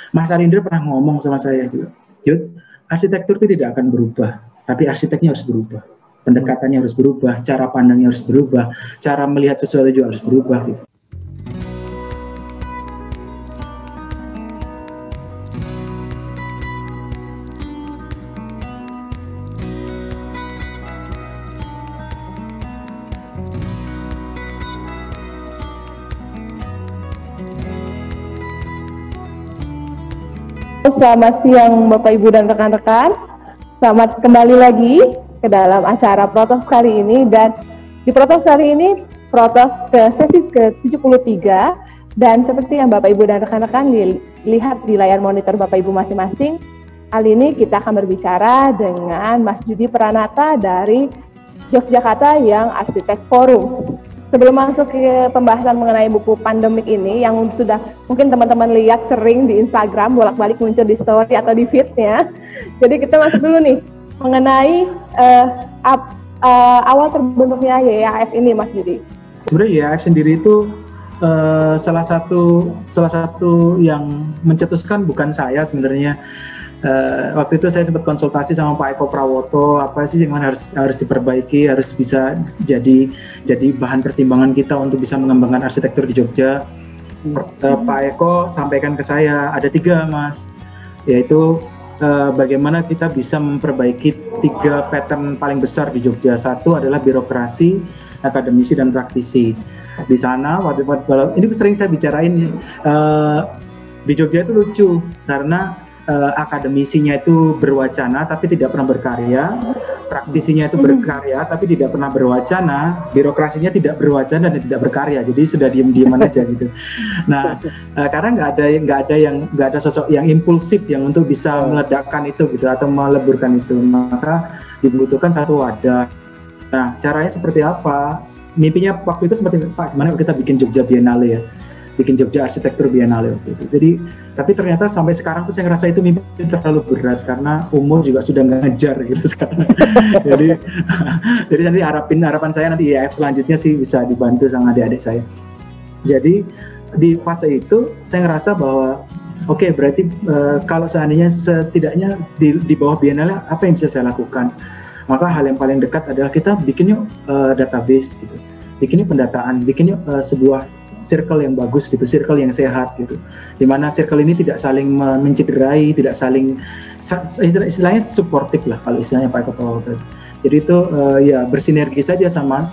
Mas Arindra pernah ngomong sama saya juga, Yud, arsitektur itu tidak akan berubah, tapi arsiteknya harus berubah. Pendekatannya harus berubah, cara pandangnya harus berubah, cara melihat sesuatu juga harus berubah. Gitu. Selamat siang Bapak Ibu dan rekan-rekan. Selamat kembali lagi ke dalam acara Protos kali ini, dan di Protos kali ini Protos ke sesi ke-73, dan seperti yang Bapak Ibu dan rekan-rekan lihat di layar monitor Bapak Ibu masing-masing, kali ini kita akan berbicara dengan Mas Judi Pranata dari Yogyakarta Young Architect Forum. Sebelum masuk ke pembahasan mengenai buku pandemik ini yang sudah mungkin teman-teman lihat sering di Instagram, bolak-balik muncul di story atau di feed-nya. Jadi kita masuk dulu nih mengenai awal terbentuknya YAF ini, Mas Yudi. Sebenarnya YAF sendiri itu salah satu yang mencetuskan bukan saya sebenarnya. Waktu itu saya sempat konsultasi sama Pak Eko Prawoto, apa sih yang harus diperbaiki, harus bisa jadi bahan pertimbangan kita untuk bisa mengembangkan arsitektur di Jogja. Pak Eko sampaikan ke saya ada 3, Mas, yaitu bagaimana kita bisa memperbaiki 3 pattern paling besar di Jogja. Satu adalah birokrasi, akademisi, dan praktisi. Di sana waktu ini sering saya bicarain di Jogja itu lucu karena akademisinya itu berwacana tapi tidak pernah berkarya, praktisinya itu berkarya tapi tidak pernah berwacana, birokrasinya tidak berwacana dan tidak berkarya, jadi sudah diem-dieman aja gitu. Nah, karena nggak ada sosok yang impulsif yang untuk bisa meledakkan itu gitu atau meleburkan itu, maka dibutuhkan satu wadah. Nah, caranya seperti apa? Mimpinya waktu itu seperti Pak, gimana kita bikin Jogja Biennale ya? Bikin Jogja Arsitektur Biennale waktu itu. Jadi, tapi ternyata sampai sekarang tuh saya ngerasa itu mimpi terlalu berat karena umur juga sudah nggak ngejar gitu sekarang. jadi nanti harapan saya nanti IAF selanjutnya sih bisa dibantu sama adik-adik saya. Jadi di fase itu saya ngerasa bahwa oke, berarti kalau seandainya setidaknya di bawah Biennale apa yang bisa saya lakukan? Maka hal yang paling dekat adalah kita bikin yuk database gitu, bikin yuk pendataan, bikin yuk sebuah circle yang bagus gitu, circle yang sehat gitu, dimana circle ini tidak saling mencederai, tidak saling istilahnya supportif lah kalau istilahnya Pak Eko. Jadi itu ya bersinergi saja sama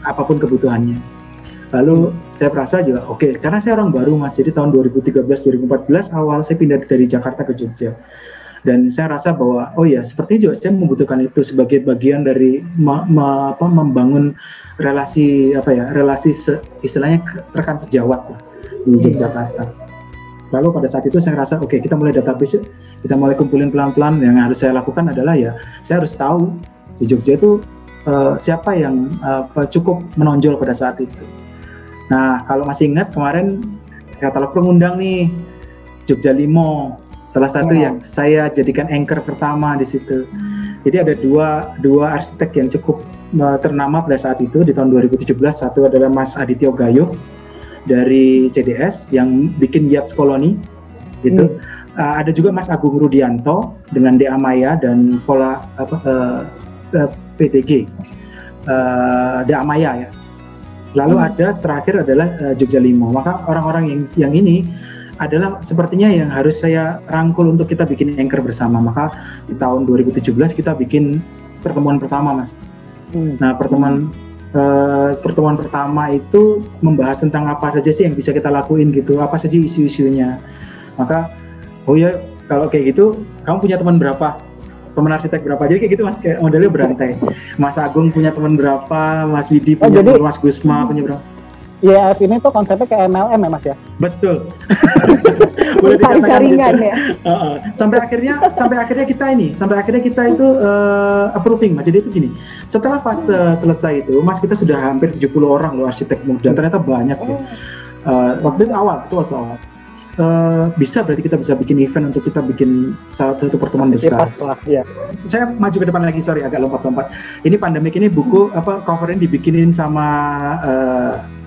apapun kebutuhannya. Lalu saya merasa juga oke, karena saya orang baru Mas, jadi tahun 2013-2014 awal saya pindah dari Jakarta ke Jogja. Dan saya rasa bahwa oh ya seperti juga saya membutuhkan itu sebagai bagian dari membangun relasi istilahnya rekan sejawat di Yogyakarta. Lalu pada saat itu saya rasa oke, kita mulai database, kita mulai kumpulin pelan-pelan. Yang harus saya lakukan adalah ya saya harus tahu di Jogja itu siapa yang cukup menonjol pada saat itu. Nah, kalau masih ingat kemarin katalog pengundang nih Jogja Limo, salah satu yang saya jadikan anchor pertama di situ. Jadi ada dua arsitek yang cukup ternama pada saat itu di tahun 2017. Satu adalah Mas Adityo Gayo dari CDS yang bikin Yachts Colony gitu. Ada juga Mas Agung Rudianto dengan DA Maya dan Pola PDG DA Maya ya. Lalu ada terakhir adalah Jogja Limo. Maka orang-orang yang ini adalah sepertinya yang harus saya rangkul untuk kita bikin anchor bersama. Maka di tahun 2017 kita bikin pertemuan pertama, Mas. Nah, pertemuan pertama itu membahas tentang apa saja sih yang bisa kita lakuin gitu, apa saja isu-isunya. Maka oh ya kalau kayak gitu kamu punya teman berapa, teman arsitek berapa, jadi kayak gitu Mas, kayak modelnya berantai. Mas Agung punya teman berapa, Mas Widi punya teman, Mas Gusma punya berapa. Ya, ini tuh konsepnya kayak MLM ya Mas ya? Betul. Boleh dikatakan gitu. Ya? Sampai akhirnya kita itu approving Mas. Jadi itu gini, setelah fase selesai itu Mas, kita sudah hampir 70 orang loh arsitek muda, ternyata banyak ya. Waktu itu awal. Bisa berarti kita bisa bikin event untuk kita bikin satu pertemuan besar. Ya. Saya maju ke depan lagi, sorry agak lompat-lompat. Ini pandemik ini buku covernya dibikinin sama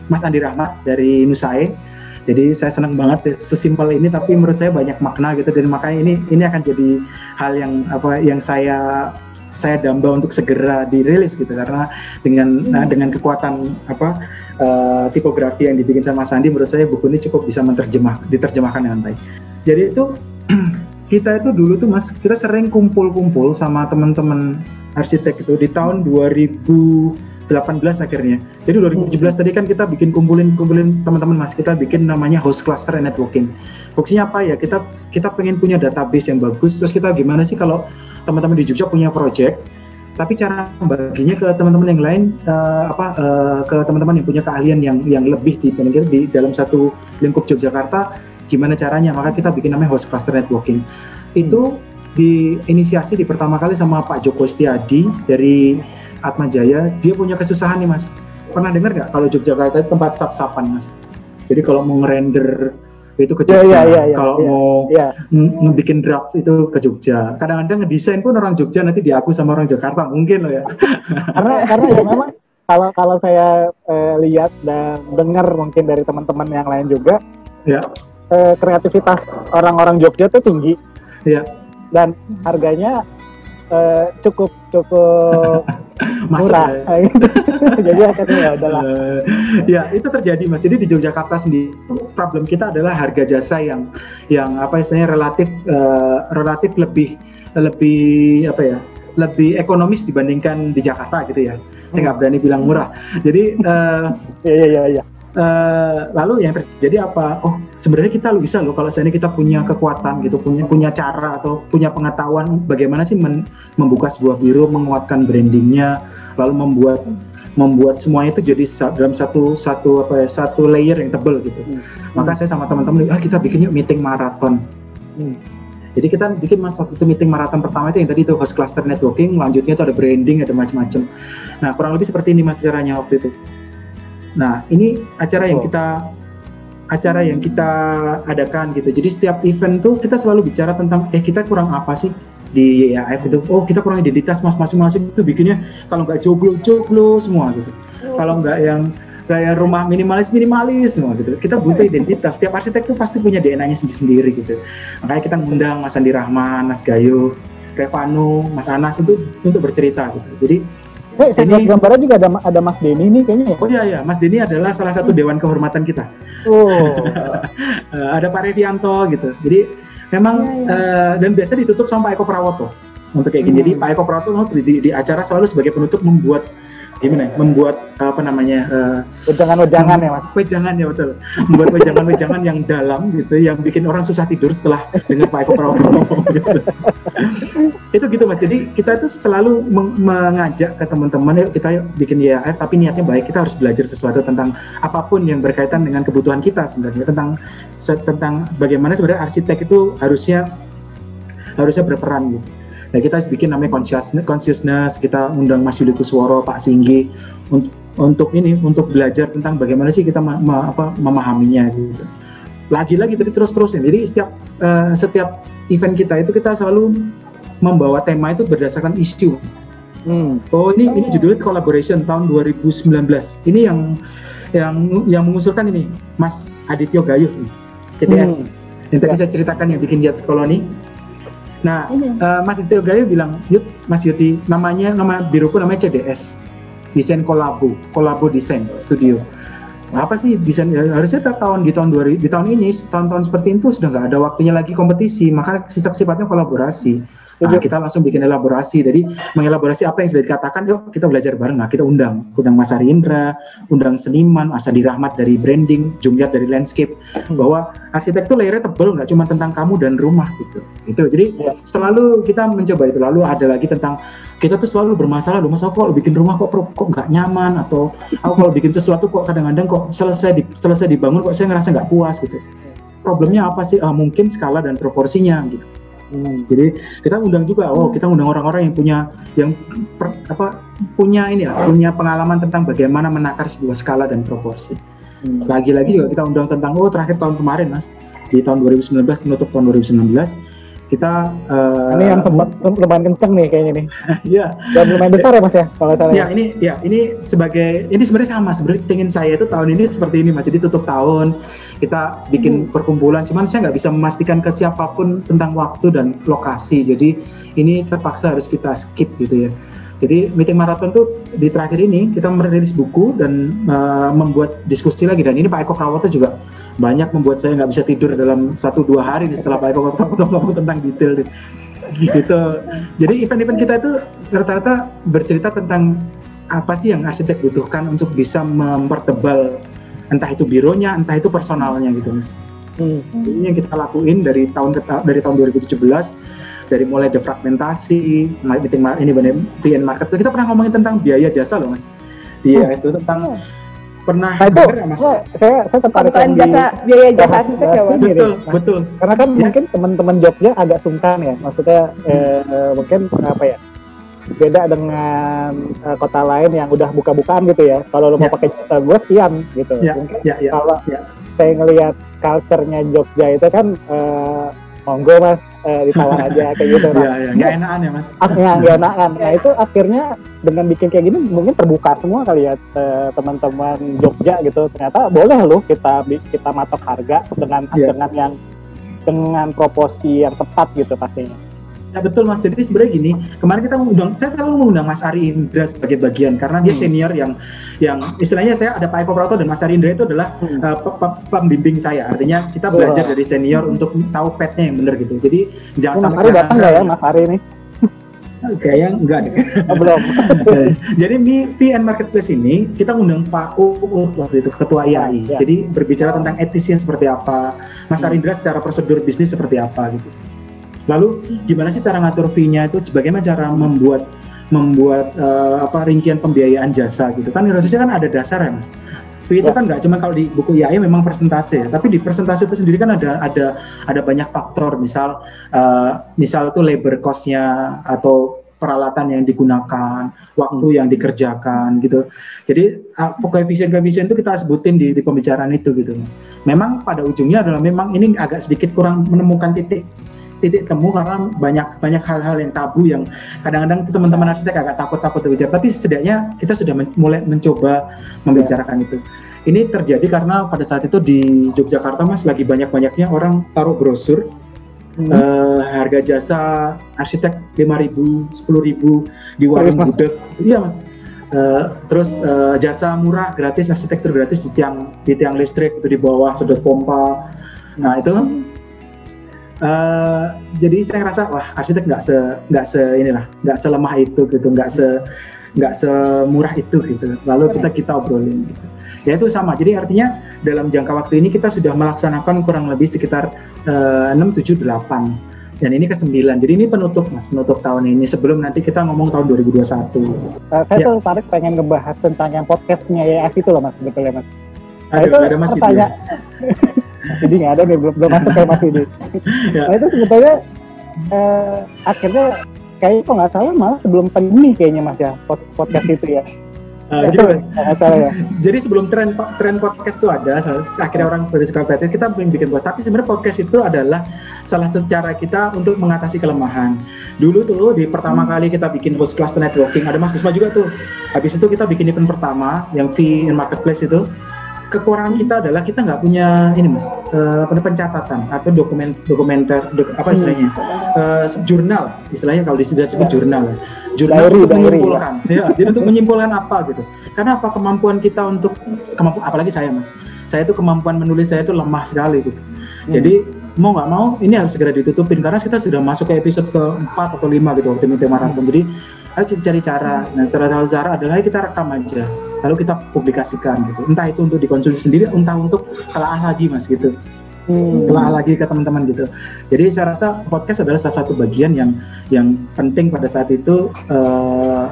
Mas Andi Rahmat dari Nusae. Jadi saya senang banget sesimpel ini, tapi menurut saya banyak makna gitu, dan makanya ini akan jadi hal yang yang saya damba untuk segera dirilis gitu, karena dengan kekuatan tipografi yang dibikin sama Sandi, menurut saya buku ini cukup bisa diterjemahkan dengan baik. Jadi itu kita itu dulu tuh Mas, kita sering kumpul-kumpul sama teman-teman arsitek itu di tahun 2018 akhirnya. Jadi 2017 tadi kan kita bikin kumpulin teman-teman Mas, kita bikin namanya host cluster and networking. Fungsinya apa ya? Kita pengen punya database yang bagus, terus kita gimana sih kalau teman-teman di Jogja punya project, tapi cara baginya ke teman-teman yang lain, ke teman-teman yang punya keahlian yang lebih di dalam satu lingkup Yogyakarta, gimana caranya? Maka kita bikin namanya host cluster networking. Itu diinisiasi pertama kali sama Pak Joko Setiadi dari Atmajaya. Dia punya kesusahan nih Mas. Pernah dengar nggak kalau Yogyakarta itu tempat sap-sapan Mas? Jadi kalau mau ngerender itu ke Jogja, kalau mau ngebikin draft itu ke Jogja. Kadang-kadang ngedesain pun orang Jogja nanti diaku sama orang Jakarta, mungkin loh ya. karena ya memang kalau saya lihat dan dengar mungkin dari teman-teman yang lain juga, kreativitas orang-orang Jogja tuh tinggi. Iya. Dan harganya cukup murah. Jadi akhirnya ya udahlah. Ya itu terjadi Mas. Jadi di Yogyakarta sendiri problem kita adalah harga jasa yang relatif lebih ekonomis dibandingkan di Jakarta gitu ya. Saya nggak berani bilang murah. Jadi lalu yang terjadi apa? Oh, sebenarnya kita bisa loh kalau seandainya kita punya kekuatan gitu, punya cara atau punya pengetahuan bagaimana sih membuka sebuah biro, menguatkan brandingnya, lalu membuat semuanya itu jadi dalam satu layer yang tebal gitu. Maka saya sama teman-teman, kita bikin yuk meeting maraton. Jadi kita bikin Mas, waktu itu meeting maraton pertama itu yang tadi itu host cluster networking, lanjutnya itu ada branding, ada macam-macam. Nah kurang lebih seperti ini Mas caranya waktu itu. Nah, ini acara yang kita adakan gitu. Jadi setiap event tuh kita selalu bicara tentang kita kurang apa sih di YAF itu. Oh, kita kurang identitas Mas, masing-masing itu bikinnya kalau nggak joglo semua gitu. Kalau nggak yang kayak rumah minimalis semua gitu. Kita butuh identitas. Setiap arsitek tuh pasti punya DNA-nya sendiri gitu. Makanya kita ngundang Mas Andi Rahman, Mas Gayo, Revano, Mas Anas untuk bercerita gitu. Jadi saya lihat gambarnya juga ada Mas Denny nih kayaknya ya? Oh iya, Mas Denny adalah salah satu dewan kehormatan kita. Ada Pak Revianto gitu. Jadi memang dan biasa ditutup sama Pak Eko Prawoto untuk kayak gini. Jadi Pak Eko Prawoto di acara selalu sebagai penutup membuat wejangan ya Mas? Wejangan ya betul. Membuat wejangan yang dalam gitu, yang bikin orang susah tidur setelah dengar Pak Eko Prawoto ngomong gitu. Itu gitu Mas. Jadi kita itu selalu mengajak ke teman-teman, yuk kita bikin YAF, tapi niatnya baik. Kita harus belajar sesuatu tentang apapun yang berkaitan dengan kebutuhan kita sebenarnya, tentang bagaimana sebenarnya arsitek itu harusnya berperan gitu. Nah, kita bikin namanya consciousness, kita undang Mas Yudi Kusworo, Pak Singgi untuk belajar tentang bagaimana sih kita memahaminya gitu. Lagi-lagi terus-terusan. Jadi setiap event kita itu kita selalu membawa tema itu berdasarkan isu. Oh, ini judulnya collaboration tahun 2019. Ini yang mengusulkan ini Mas Adityo Gayuh, CDS. Yang tadi saya ceritakan yang bikin Yachts Colony. Nah, Mas Adityo Gayuh bilang, "Yuk, Mas Yudi, nama biroku namanya CDS. Desain Kolabo Desain Studio." Apa sih desain? Harusnya di tahun ini, tahun-tahun seperti itu sudah nggak ada waktunya lagi kompetisi, maka sifatnya kolaborasi. Nah, kita langsung bikin elaborasi. Jadi mengelaborasi apa yang sudah dikatakan, yuk kita belajar bareng. Nah, kita undang Mas Ari Indra, undang seniman, Mas Andi Rahmat dari branding, Jumyat dari landscape, bahwa arsitektur layernya tebel, nggak cuma tentang kamu dan rumah gitu. Jadi selalu kita mencoba itu. Lalu ada lagi tentang kita tuh selalu bermasalah, kok bikin rumah kok nggak nyaman, atau kalau bikin sesuatu kok kadang-kadang kok selesai dibangun kok saya ngerasa nggak puas gitu. Problemnya apa sih? Mungkin skala dan proporsinya gitu. Jadi kita undang juga, kita undang orang-orang yang punya pengalaman tentang bagaimana menakar sebuah skala dan proporsi. Lagi-lagi juga kita undang tentang terakhir tahun kemarin Mas, di tahun 2019, menutup tahun 2019 kita ini yang sempat lumayan kenceng nih kayaknya nih. Iya. Dan lumayan besar ya Mas ya kalau salah. Ini sebenarnya sama, sebenarnya pengen saya itu tahun ini seperti ini Mas. Jadi tutup tahun kita bikin perkumpulan, cuman saya nggak bisa memastikan ke siapapun tentang waktu dan lokasi, jadi ini terpaksa harus kita skip gitu ya. Jadi meeting maraton tuh di terakhir ini kita merilis buku dan membuat diskusi lagi, dan ini Pak Eko Prawoto juga banyak membuat saya nggak bisa tidur dalam 1-2 hari setelah Pak Eko Prawoto ngomong tentang detail gitu. Jadi event-event kita itu rata-rata bercerita tentang apa sih yang arsitek butuhkan untuk bisa mempertebal entah itu bironya, entah itu personalnya gitu Mas. Ini yang kita lakuin dari tahun 2017, dari mulai defragmentasi, ini PN market. Kita pernah ngomongin tentang biaya jasa loh Mas. Dia itu tentang pernah dengar ya Mas? Saya tertarik di biaya jasa arsitek ya Mas. Betul. Karena kan mungkin teman-teman Jogja agak sungkan ya, maksudnya mungkin apa ya? Beda dengan kota lain yang udah buka-bukaan gitu ya. Kalau lo mau pakai jasa gue sekian gitu. Mungkin kalau saya ngelihat culture-nya Jogja itu kan monggo Mas ditawar aja kayak gitu. Nggak enakan ya Mas. Nggak enakan. Nah itu akhirnya dengan bikin kayak gini mungkin terbuka semua kali ya teman-teman Jogja gitu. Ternyata boleh loh kita matok harga dengan proporsi yang tepat gitu pastinya. Ya betul Mas, jadi sebenarnya gini, kemarin saya selalu mengundang Mas Ari Indra sebagai bagian, karena dia senior yang istilahnya saya ada Pak Eko Prawoto dan Mas Ari Indra itu adalah pembimbing saya, artinya kita belajar dari senior untuk tahu petnya yang benar gitu. Jadi jangan sampai Mas Ari datang nggak ya Mas Ari ini? Kayaknya enggak deh. Belum. Jadi di VN Marketplace ini kita ngundang Pak Uut waktu itu, Ketua IAI. Jadi berbicara tentang etisnya seperti apa, Mas Ari Indra secara prosedur bisnis seperti apa gitu. Lalu gimana sih cara ngatur fee-nya itu, bagaimana cara membuat rincian pembiayaan jasa gitu kan, harusnya kan ada dasar ya Mas. Fee itu kan nggak cuma kalau di buku IAI memang persentase ya, tapi di persentase itu sendiri kan ada banyak faktor, misal itu labor cost-nya atau peralatan yang digunakan, waktu yang dikerjakan gitu. Jadi koefisien-koefisien itu kita sebutin di pembicaraan itu gitu Mas. Memang pada ujungnya adalah memang ini agak sedikit kurang menemukan titik temu karena banyak hal-hal yang tabu yang kadang-kadang teman-teman arsitek agak takut berbicara, tapi setidaknya kita sudah mulai mencoba membicarakan itu. Ini terjadi karena pada saat itu di Yogyakarta Mas lagi banyak-banyaknya orang taruh brosur harga jasa arsitek 5.000, 10.000 di warung gudeg. Iya Mas. Terus jasa murah gratis, arsitektur gratis di tiang listrik itu di bawah sedot pompa. Nah itu jadi saya ngerasa wah arsitek nggak selemah itu gitu, nggak semurah itu gitu. Lalu kita obrolin gitu. Ya itu sama. Jadi artinya dalam jangka waktu ini kita sudah melaksanakan kurang lebih sekitar 6, 7, 8 dan ini ke-9. Jadi ini penutup Mas, penutup tahun ini sebelum nanti kita ngomong tahun 2021. Saya tertarik pengen ngebahas tentang yang podcastnya YF itu loh Mas, sebetulnya Mas. Aduh, ada Mas gitu ya. Jadi nggak ada nih, belum masuk kayak Mas ini. Nah itu sebetulnya akhirnya kayaknya kok nggak salah malah sebelum pandemi kayaknya Mas ya podcast itu ya. Jadi sebelum tren podcast itu ada, akhirnya orang berdiskusi podcast, kita bikin podcast. Tapi sebenarnya podcast itu adalah salah satu cara kita untuk mengatasi kelemahan. Dulu tuh di pertama kali kita bikin host class networking, ada Mas Kusma juga tuh. Habis itu kita bikin event pertama yang VN Marketplace itu. Kekurangan kita adalah kita nggak punya ini Mas, pencatatan atau jurnal, istilahnya kalau disebut jurnal untuk menyimpulkan, jadi untuk menyimpulkan apa gitu. Karena apa kemampuan kita apalagi saya Mas, saya itu kemampuan menulis saya itu lemah sekali gitu. Jadi mau nggak mau ini harus segera ditutupin karena kita sudah masuk ke episode ke-4 atau 5 gitu waktu meeting maraton. Jadi ayo cari cara. Nah, salah satu cara adalah kita rekam aja, lalu kita publikasikan gitu. Entah itu untuk dikonsumsi sendiri, entah untuk telaah lagi Mas gitu. Telaah lagi ke teman-teman gitu. Jadi saya rasa podcast adalah salah satu bagian yang penting pada saat itu.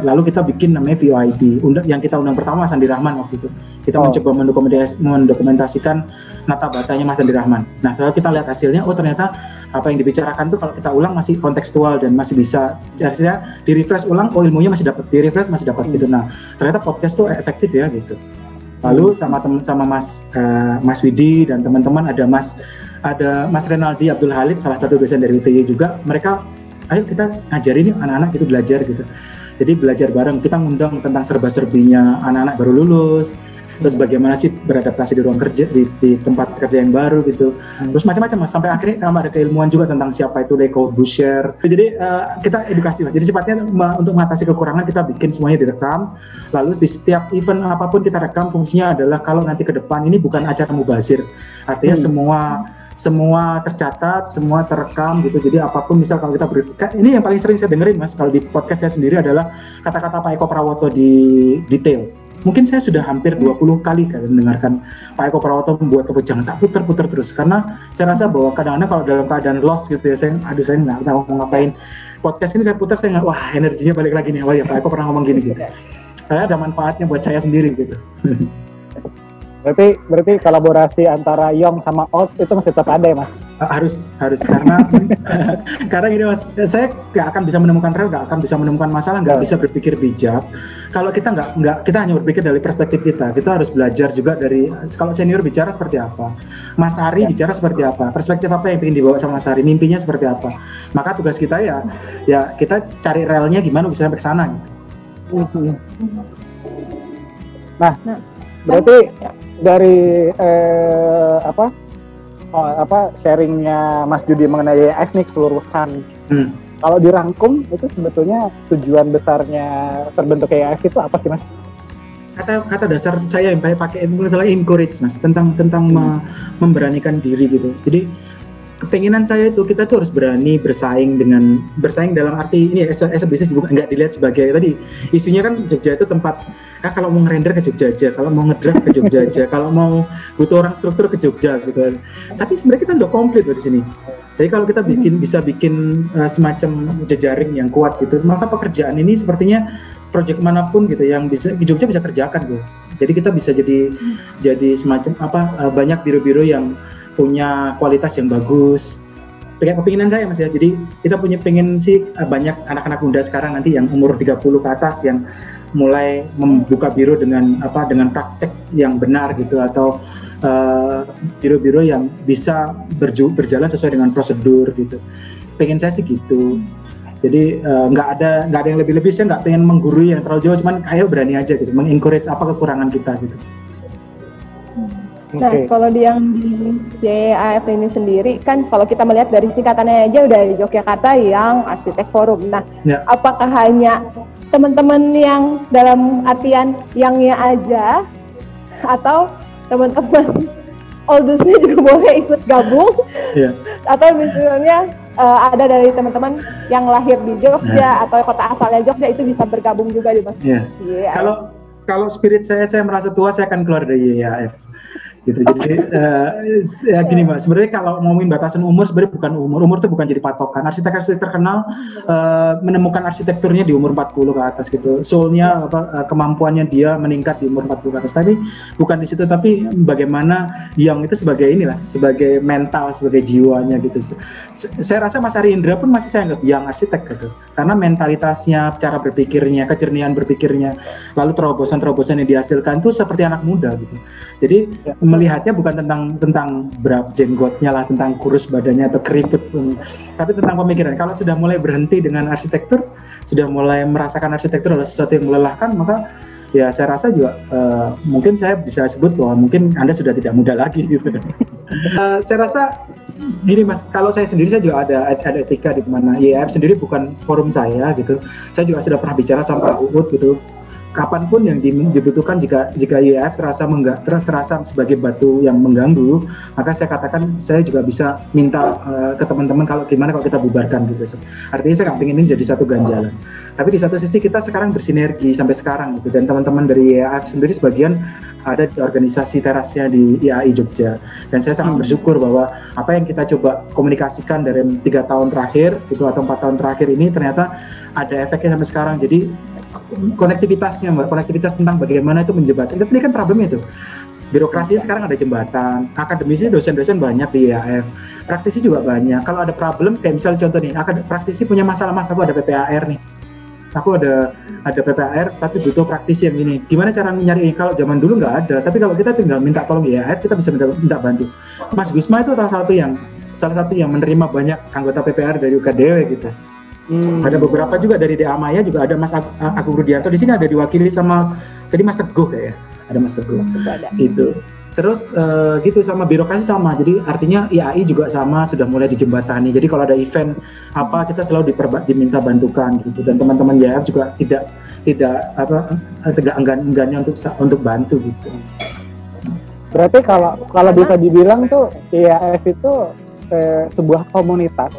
Lalu kita bikin namanya VOID. Yang kita undang pertama Mas Andi Rahman waktu itu. Kita mencoba mendokumentasikan nata batanya Mas Andi Rahman. Nah, kalau kita lihat hasilnya, ternyata apa yang dibicarakan tuh kalau kita ulang masih kontekstual dan masih bisa, artinya di refresh ulang, ilmunya masih dapat, di refresh masih dapat gitu. Nah, ternyata podcast tuh efektif ya gitu. Lalu sama Mas Widi dan teman-teman ada Mas Renaldi Abdul Halid, salah satu dosen dari UTY juga. Mereka, ayo kita ngajarin anak-anak itu belajar gitu. Jadi belajar bareng, kita ngundang tentang serba-serbinya anak-anak baru lulus. terus bagaimana sih beradaptasi di ruang kerja, di tempat kerja yang baru gitu, terus macam-macam Mas, sampai akhirnya ada keilmuan juga tentang siapa itu Le Corbusier. Jadi kita edukasi Mas, jadi sifatnya untuk mengatasi kekurangan kita bikin semuanya direkam, lalu di setiap event apapun kita rekam, fungsinya adalah kalau nanti ke depan ini bukan acara mubazir, artinya semua tercatat, semua terekam gitu. Jadi apapun, misal kalau kita ini yang paling sering saya dengerin Mas, kalau di podcast saya sendiri adalah kata-kata Pak Eko Prawoto di detail. Mungkin saya sudah hampir 20 kali mendengarkan Pak Eko Prawoto membuat kebijakan, tak putar-putar terus. Karena saya rasa bahwa kadang-kadang kalau dalam keadaan lost gitu ya, saya nggak tahu mau ngapain. Podcast ini saya putar, saya nggak, wah energinya balik lagi nih, wah ya Pak Eko pernah ngomong gini gitu. Saya ada manfaatnya buat saya sendiri gitu. Berarti kolaborasi antara young sama old itu masih tetap ada ya Mas? Harus karena gini Mas, saya nggak akan bisa menemukan rel, nggak akan bisa menemukan masalah, nggak bisa berpikir bijak kalau kita nggak kita hanya berpikir dari perspektif kita harus belajar juga dari, kalau senior bicara seperti apa, Mas Ari bicara seperti apa, perspektif apa yang ingin dibawa sama Mas Ari, mimpinya seperti apa, maka tugas kita ya kita cari relnya gimana bisa sampai ke sana gitu. Nah berarti dari sharingnya Mas Judi mengenai EAF nih keseluruhan, kalau dirangkum itu sebetulnya tujuan besarnya terbentuknya EAF itu apa sih Mas? Kata dasar saya yang pakai masalah encourage Mas, tentang memberanikan diri gitu. Jadi kepenginan saya itu kita tuh harus berani bersaing dalam arti ini as a business, bukan nggak dilihat sebagai tadi isunya kan Jogja itu tempat kalau mau ngerender ke Jogja aja, kalau mau ngedraft ke Jogja aja, kalau mau butuh orang struktur ke Jogja gitu. Tapi sebenarnya kita udah komplit loh di sini. Jadi kalau kita bisa bikin semacam jejaring yang kuat gitu, maka pekerjaan ini sepertinya proyek manapun gitu yang bisa di Jogja bisa kerjakan gitu. Jadi kita bisa jadi semacam banyak biro-biro yang punya kualitas yang bagus. Kepinginan saya Mas ya, jadi kita pengen sih banyak anak-anak muda sekarang nanti yang umur 30 ke atas yang mulai membuka biro dengan praktek yang benar gitu, atau biro-biro yang bisa berjalan sesuai dengan prosedur gitu. Pengen saya sih gitu. Jadi nggak ada yang lebih-lebih, saya nggak pengen menggurui yang terlalu jauh, cuman ayo berani aja gitu, mengencourage apa kekurangan kita gitu. Nah, kalau yang di YAF ini sendiri kan kalau kita melihat dari singkatannya aja udah di Yogyakarta yang Arsitek Forum. Nah, apakah hanya teman-teman yang dalam artian yangnya aja, atau teman-teman oldusnya juga boleh ikut gabung? Atau misalnya ada dari teman-teman yang lahir di Jogja atau kota asalnya Jogja itu bisa bergabung juga di Mas? Kalau spirit saya merasa tua, saya akan keluar dari YAF. Gitu. Jadi gini Mbak, sebenarnya kalau ngomongin batasan umur, sebenarnya bukan umur itu bukan jadi patokan. Arsitek-arsitek terkenal menemukan arsitekturnya di umur 40 ke atas gitu. Soulnya kemampuannya dia meningkat di umur 40 ke atas. Tapi bukan di situ, tapi bagaimana yang itu sebagai sebagai mental, sebagai jiwanya gitu. Saya rasa Mas Ari Indra pun masih saya anggap yang arsitek gitu. Karena mentalitasnya, cara berpikirnya, kejernihan berpikirnya, lalu terobosan-terobosan yang dihasilkan itu seperti anak muda gitu. Jadi melihatnya bukan tentang berapa jenggotnya lah, tentang kurus badannya atau keriput, tapi tentang pemikiran. Kalau sudah mulai berhenti dengan arsitektur, sudah mulai merasakan arsitektur adalah sesuatu yang melelahkan, maka ya saya rasa juga mungkin saya bisa sebut bahwa mungkin Anda sudah tidak muda lagi gitu. Saya rasa gini Mas, kalau saya sendiri saya juga ada etika di mana YAF sendiri bukan forum saya gitu. Saya juga sudah pernah bicara sama Pak Uut gitu. Kapanpun yang dibutuhkan, jika YAF terasa sebagai batu yang mengganggu, maka saya katakan saya juga bisa minta ke teman-teman kalau kita bubarkan gitu. Artinya saya nggak pengen ini jadi satu ganjalan. Tapi di satu sisi kita sekarang bersinergi sampai sekarang gitu, dan teman-teman dari YAF sendiri sebagian ada di organisasi terasnya di IAI Jogja, dan saya sangat bersyukur bahwa apa yang kita coba komunikasikan dari 3 tahun terakhir gitu atau 4 tahun terakhir ini ternyata ada efeknya sampai sekarang. Jadi konektivitas tentang bagaimana itu menjembatkan. Itu kan problemnya itu. Birokrasi sekarang ada jembatan, akademisi dosen-dosen banyak di IAF, praktisi juga banyak. Kalau ada problem, kayak misalnya contoh nih, praktisi punya masalah, Mas, aku ada PPAR nih. Aku ada PPAR tapi butuh praktisi yang ini. Gimana cara nyari? Kalau zaman dulu nggak ada, tapi kalau kita tinggal minta tolong IAF, kita bisa minta bantu. Mas Gusma itu salah satu yang menerima banyak anggota PPAR dari UKDW gitu. Ada beberapa juga dari DA Maya, juga ada Mas Agung Rudianto di sini, ada diwakili sama tadi Mas Teguh kayak. ada Mas Teguh gitu. Terus gitu sama birokrasi sama, jadi artinya IAI juga sama, sudah mulai dijembatani. Jadi kalau ada event apa kita selalu diminta bantukan gitu, dan teman-teman YAF juga tidak enggannya untuk bantu gitu. Berarti kalau bisa dibilang tuh IAF itu sebuah komunitas,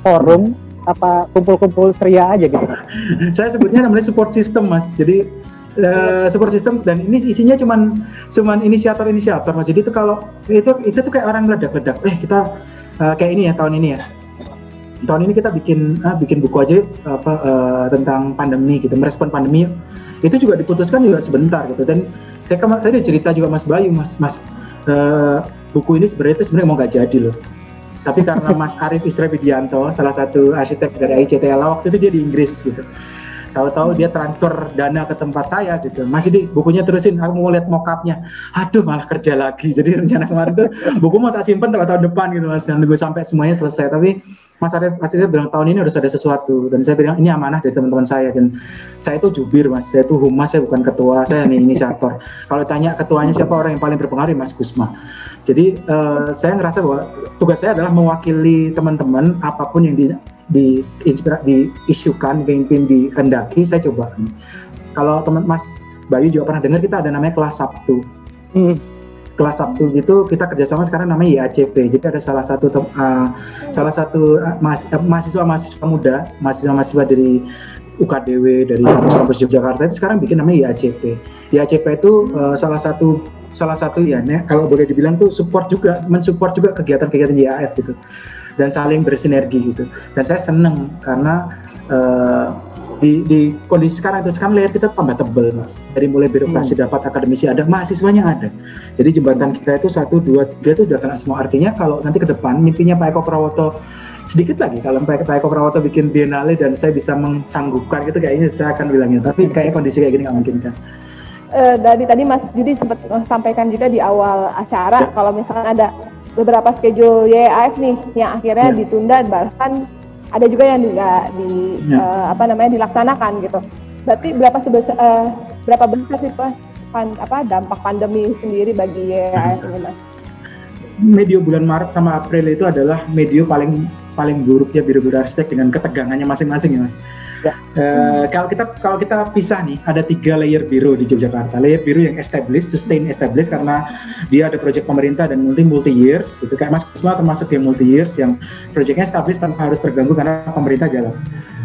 forum, apa kumpul-kumpul ceria aja gitu? Saya sebutnya namanya support system, Mas. Jadi support system, dan ini isinya cuman inisiator Mas. Jadi itu kalau itu tuh kayak orang ledak-ledak. Kita kayak ini ya tahun ini ya. Tahun ini kita bikin buku aja tentang pandemi gitu, merespon pandemi. Itu juga diputuskan juga sebentar gitu. Dan saya tadi cerita juga Mas Bayu, Mas buku ini sebenarnya mau nggak jadi loh. Tapi karena Mas Arif Isra Widianto, salah satu arsitek dari ICTLA, waktu itu dia di Inggris gitu. Tahu-tahu dia transfer dana ke tempat saya gitu. Mas ini bukunya terusin, aku mau lihat mock-up-nya. Aduh, malah kerja lagi. Jadi rencana kemarin tuh buku mau tak simpen tahun depan gitu Mas. Nunggu sampai semuanya selesai. Tapi Mas Arif bilang tahun ini harus ada sesuatu, dan saya bilang ini amanah dari teman-teman saya, dan saya itu jubir Mas, saya itu humas, saya bukan ketua, saya hanya inisiator. Kalau tanya ketuanya siapa orang yang paling berpengaruh, Mas Gusma. Jadi saya ngerasa bahwa tugas saya adalah mewakili teman-teman, apapun yang diisukan, yang dikehendaki, saya coba. Kalau teman Mas Bayu juga pernah dengar, kita ada namanya kelas Sabtu. Kelas Sabtu gitu kita kerjasama sekarang namanya IACP. Jadi ada salah satu mahasiswa muda, mahasiswa dari UKDW, dari kampus Yogyakarta itu sekarang bikin namanya IACP. IACP itu salah satu ya, kalau boleh dibilang tuh mensupport juga kegiatan-kegiatan IAF gitu, dan saling bersinergi gitu. Dan saya seneng karena di kondisi sekarang layer kita tambah tebal Mas. Dari mulai birokrasi dapat, akademisi ada, mahasiswanya ada. Jadi jembatan kita itu 1, 2, 3 itu udah kena semua. Artinya kalau nanti ke depan mimpinya Pak Eko Prawoto sedikit lagi, kalau Pak Eko Prawoto bikin biennale dan saya bisa mensanggupkan gitu, kayaknya saya akan bilangnya. Tapi kayak kondisi kayak gini nggak mungkin kan. Dari tadi Mas Yudi sempat sampaikan juga di awal acara kalau misalkan ada beberapa schedule YAF nih yang akhirnya ditunda, bahkan ada juga yang dilaksanakan gitu. Berarti berapa besar sih dampak pandemi sendiri bagi YAF ini Mas? Medio bulan Maret sama April itu adalah medio paling buruknya biro-biro arsitek dengan ketegangannya masing-masing ya Mas. Kalau kita pisah nih, ada 3 layer biro di Yogyakarta. Layer biro yang sustain established karena dia ada proyek pemerintah dan multi years gitu. Kayak Mas Kusma termasuk yang multi years yang proyeknya established tanpa harus terganggu karena pemerintah jalan.